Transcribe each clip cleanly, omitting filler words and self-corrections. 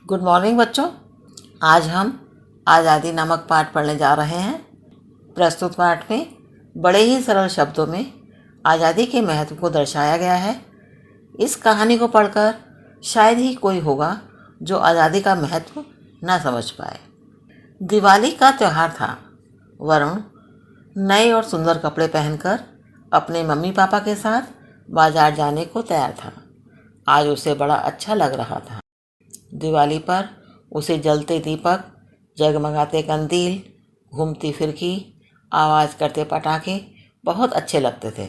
Good morning बच्चों। आज हम आज़ादी नामक पाठ पढ़ने जा रहे हैं। प्रस्तुत पाठ में बड़े ही सरल शब्दों में आज़ादी के महत्व को दर्शाया गया है। इस कहानी को पढ़कर शायद ही कोई होगा जो आज़ादी का महत्व न समझ पाए। दिवाली का त्यौहार था। वरुण नए और सुंदर कपड़े पहनकर अपने मम्मी पापा के साथ बाजार जाने को तैयार था। आज उसे बड़ा अच्छा लग रहा था। दिवाली पर उसे जलते दीपक, जगमगाते कंदील, घूमती फिरकी, आवाज़ करते पटाखे बहुत अच्छे लगते थे।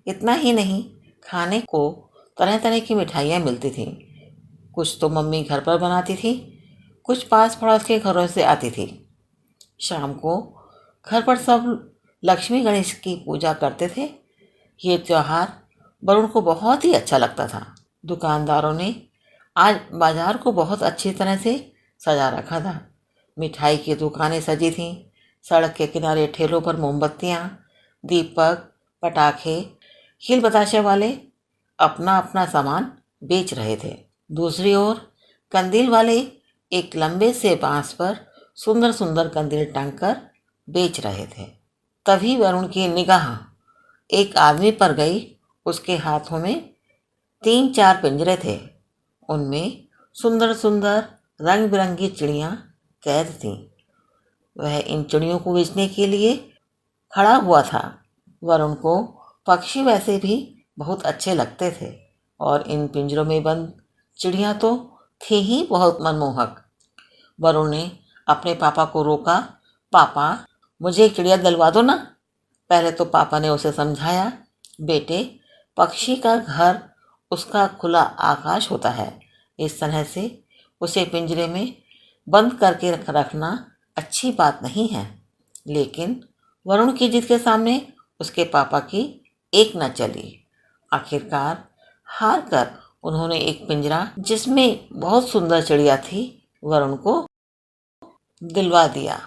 इतना ही नहीं, खाने को तरह तरह की मिठाइयाँ मिलती थीं। कुछ तो मम्मी घर पर बनाती थी, कुछ पास पड़ोस के घरों से आती थी। शाम को घर पर सब लक्ष्मी गणेश की पूजा करते थे। ये त्यौहार वरुण को बहुत ही अच्छा लगता था। दुकानदारों ने आज बाजार को बहुत अच्छी तरह से सजा रखा था। मिठाई की दुकानें सजी थीं। सड़क के किनारे ठेलों पर मोमबत्तियाँ, दीपक, पटाखे, खिल बताशे वाले अपना अपना सामान बेच रहे थे। दूसरी ओर कंदील वाले एक लंबे से बांस पर सुंदर सुंदर कंदील टांगकर बेच रहे थे। तभी वरुण की निगाह एक आदमी पर गई। उसके हाथों में 3-4 पिंजरे थे। उनमें सुंदर सुंदर रंग बिरंगी चिड़ियाँ कैद थीं। वह इन चिड़ियों को बेचने के लिए खड़ा हुआ था। वरुण को पक्षी वैसे भी बहुत अच्छे लगते थे और इन पिंजरों में बंद चिड़ियाँ तो थी ही बहुत मनमोहक। वरुण ने अपने पापा को रोका। पापा, मुझे एक चिड़िया दिलवा दो ना। पहले तो पापा ने उसे समझाया, बेटे, पक्षी का घर उसका खुला आकाश होता है। इस तरह से उसे पिंजरे में बंद करके रखना अच्छी बात नहीं है। लेकिन वरुण की जिद के सामने उसके पापा की एक न चली। आखिरकार हार कर उन्होंने एक पिंजरा जिसमें बहुत सुंदर चिड़िया थी वरुण को दिलवा दिया।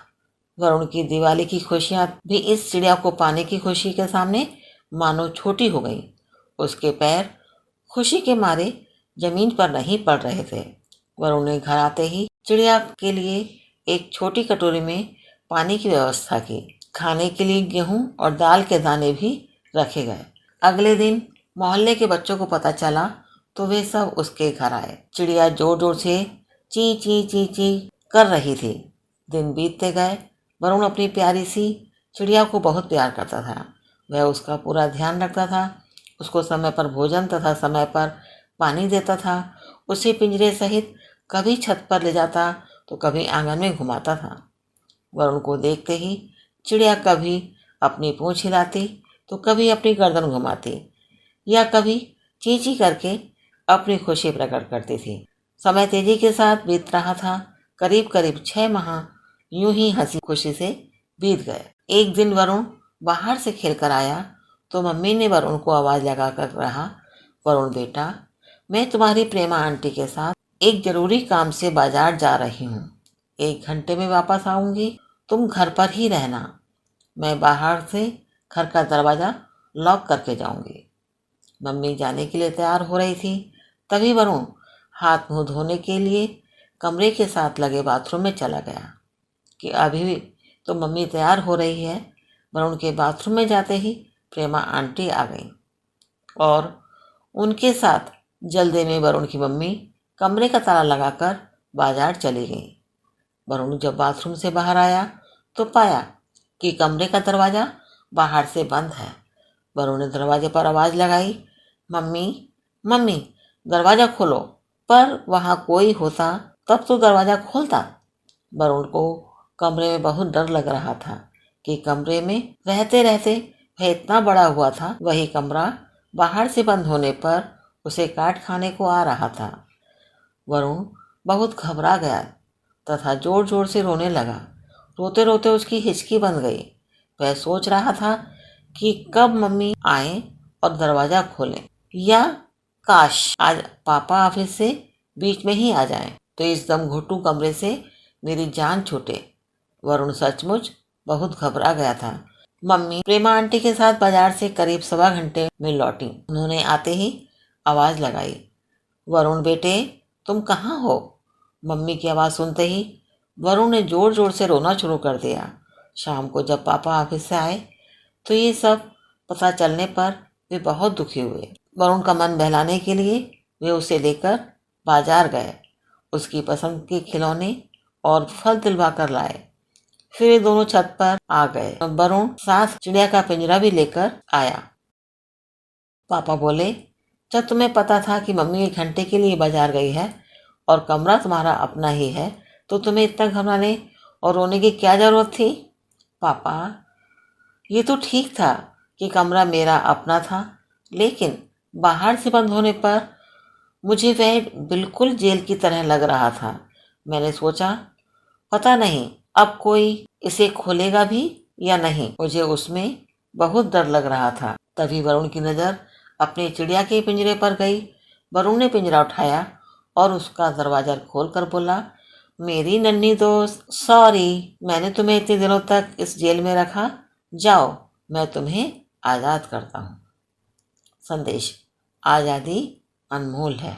वरुण की दिवाली की खुशियां भी इस चिड़िया को पाने की खुशी के सामने मानो छोटी हो गई। उसके पैर खुशी के मारे जमीन पर नहीं पड़ रहे थे। वरुण ने घर आते ही चिड़िया के लिए एक छोटी कटोरी में पानी की व्यवस्था की। खाने के लिए गेहूं और दाल के दाने भी रखे गए। अगले दिन मोहल्ले के बच्चों को पता चला तो वे सब उसके घर आए। चिड़िया जोर जोर से ची ची ची ची कर रही थी। दिन बीतते गए। वरुण अपनी प्यारी सी चिड़िया को बहुत प्यार करता था। वह उसका पूरा ध्यान रखता था। उसको समय पर भोजन तथा समय पर पानी देता था। उसे पिंजरे सहित कभी छत पर ले जाता तो कभी आंगन में घुमाता था। वरुण को देखते ही चिड़िया कभी अपनी पूंछ हिलाती तो कभी अपनी गर्दन घुमाती या कभी चींची करके अपनी खुशी प्रकट करती थी। समय तेजी के साथ बीत रहा था। करीब करीब 6 माह यूं ही हंसी खुशी से बीत गए। एक दिन वरुण बाहर से खेलकर आया तो मम्मी ने वरुण को आवाज़ लगाकर कहा, वरुण बेटा, मैं तुम्हारी प्रेमा आंटी के साथ एक जरूरी काम से बाजार जा रही हूँ। 1 घंटे में वापस आऊँगी। तुम घर पर ही रहना। मैं बाहर से घर का दरवाज़ा लॉक करके जाऊँगी। मम्मी जाने के लिए तैयार हो रही थी। तभी वरुण हाथ मुंह धोने के लिए कमरे के साथ लगे बाथरूम में चला गया कि अभी तो मम्मी तैयार हो रही है। वरुण के बाथरूम में जाते ही प्रेमा आंटी आ गई और उनके साथ जल्दी में वरुण की मम्मी कमरे का ताला लगाकर बाजार चली गई। वरुण जब बाथरूम से बाहर आया तो पाया कि कमरे का दरवाज़ा बाहर से बंद है। वरुण ने दरवाजे पर आवाज़ लगाई, मम्मी मम्मी, दरवाज़ा खोलो। पर वहाँ कोई होता तब तो दरवाज़ा खोलता। वरुण को कमरे में बहुत डर लग रहा था कि कमरे में रहते रहते वह इतना बड़ा हुआ था। वही कमरा बाहर से बंद होने पर उसे काट खाने को आ रहा था। वरुण बहुत घबरा गया तथा जोर जोर से रोने लगा। रोते रोते उसकी हिचकी बंद गई। वह सोच रहा था कि कब मम्मी आए और दरवाज़ा खोलें, या काश आज पापा ऑफिस से बीच में ही आ जाएं तो इस दम घुटू कमरे से मेरी जान छूटे। वरुण सचमुच बहुत घबरा गया था। मम्मी प्रेमा आंटी के साथ बाजार से करीब 1.25 घंटे में लौटी। उन्होंने आते ही आवाज़ लगाई, वरुण बेटे, तुम कहाँ हो? मम्मी की आवाज़ सुनते ही वरुण ने ज़ोर ज़ोर से रोना शुरू कर दिया। शाम को जब पापा ऑफिस से आए तो ये सब पता चलने पर वे बहुत दुखी हुए। वरुण का मन बहलाने के लिए वे उसे लेकर बाजार गए, उसकी पसंद के खिलौने और फल दिलवा कर लाए। फिर वे दोनों छत पर आ गए। वरुण साथ चिड़िया का पिंजरा भी लेकर आया। पापा बोले, जब तुम्हें पता था कि मम्मी 1 घंटे के लिए बाजार गई है और कमरा तुम्हारा अपना ही है, तो तुम्हें इतना घबराने और रोने की क्या ज़रूरत थी? पापा, ये तो ठीक था कि कमरा मेरा अपना था, लेकिन बाहर से बंद होने पर मुझे वह बिल्कुल जेल की तरह लग रहा था। मैंने सोचा, पता नहीं अब कोई इसे खोलेगा भी या नहीं। मुझे उसमें बहुत डर लग रहा था। तभी वरुण की नज़र अपनी चिड़िया के पिंजरे पर गई। वरुण ने पिंजरा उठाया और उसका दरवाज़ा खोलकर बोला, मेरी नन्ही दोस्त, सॉरी मैंने तुम्हें इतने दिनों तक इस जेल में रखा। जाओ, मैं तुम्हें आज़ाद करता हूँ। संदेश, आज़ादी अनमोल है।